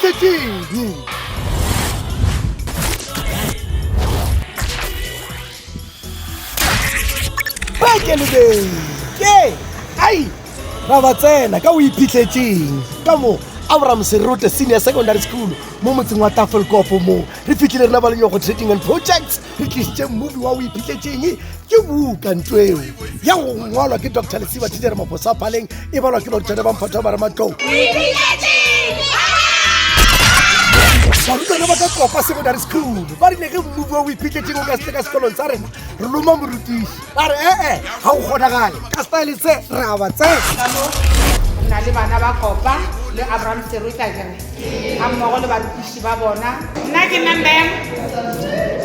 iphihletseng. Ke ai ra ba tsena ka o iphihletseng ka mo Serote Senior Secondary School mo motseng wa Kopa mo re fitlhile rena ba le go trading and projects re tlisitse movie wa o iphihletseng ke buka ntweo ya go ngwalwa ke Dr. Lesiba Tidere Maposa Paleng e balwa ke Dr. Bamphatho ba re matlou barutwana ba ka Kopa Secondary School ba re ne ge movie wa o iphihletseng o ka se ka sekolong sa rena re loma morutiši ba re ga o kgonagale ka style se re a ba tsena na le bana ba Kopa le Serote ga mmogo le barutiši ba bona nna ke nna Mem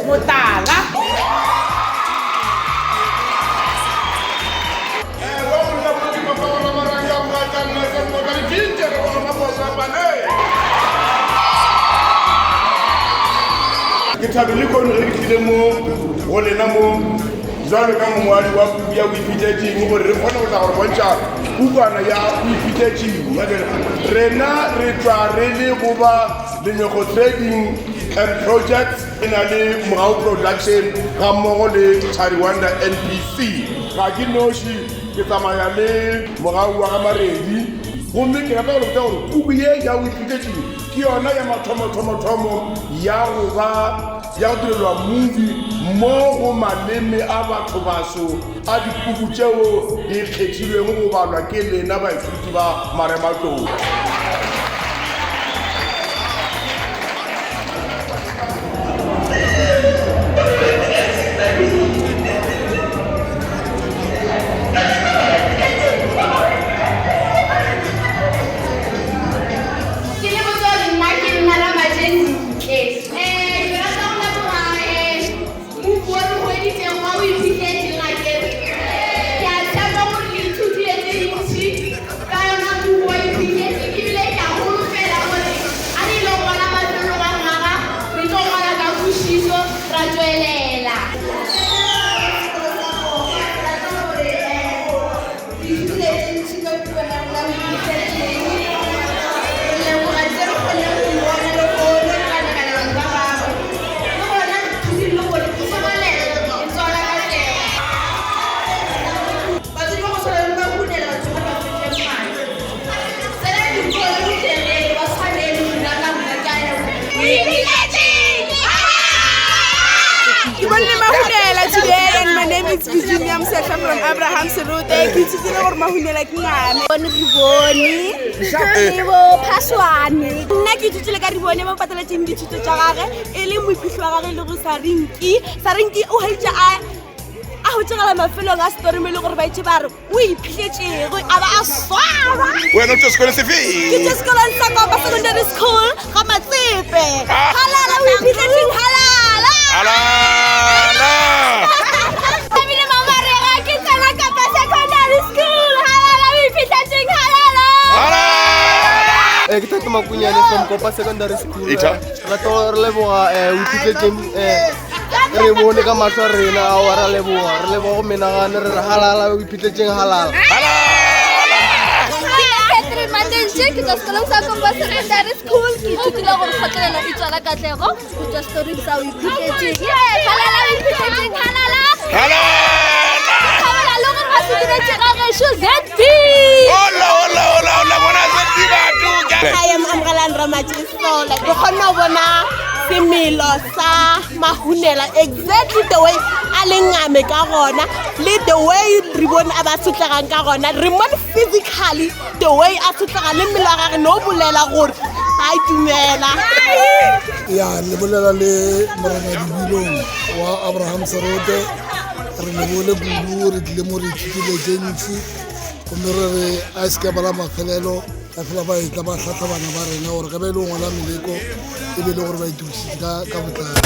Motala ke thabile kono re tlile mo go lena mo jalo ka mongwadi wa ya o iphihletseng gore re kgone go tla gore bontšha bukana ya o iphihletseng rena re tswa re le goba lenyego trading and projects e na le mogao production ga mmogo le Chariwanda NBC ga ke noši ke tsamaya le mogao wa ga Maredi gomme ke rata gore gore puku ye ya o iphihletseng ke yona ya mathomo ya go direlwa movie mo go maleme a batho baso a dipuku tšeo di kgethilweng go balwa ke lena baithuti ba marematlou Serote ke tsitse gore mahunela ke ngame bone re bone ke bo phaswane nna ke tsitse ka re bone ba patela tšeng dithuto tša gage e le moiphihlwa wa gage le go sarinki o haitša a go tsegela mafelong a story mo e le gore ba itše ba re o iphihletsego a ba a swaba wena o tšwa sekolong sefe ke tšwa sekolong sa Kopa Secondary School ga Matsepe halala o iphihletseng halala ke tate Makunyane from Kopa Secondary School ra to re leboga o iphihletseng re bone ka matlho a rena a wa ra leboga go menagane re halala o iphihletseng halala ke tsa sekolong sa Kopa Secondary School ke ithutile gore kgotlelela e tswala katlego go tswa story sa o iphihletseng halala o iphihletseng halala le gore ba se diretse ga gešo ZB I am Amgalan Ramajiso. Like, we can't bona semelo sa mahunela exactly the way alenga me ka gona le the way re bona ba sutlagang ka gona re mon physically the way a sutlaga le mmele wa gagwe no bolela gore a itumela ya le bolela le morena dibilong wa Serote re le bole bulu re tle mo re thutile gentsi go mere a se ka bala mafelelo a fela ba itla ba tlhatla bana ba rena gore ka be le ngwana meleko e be le gore ba itusitse ka botlalo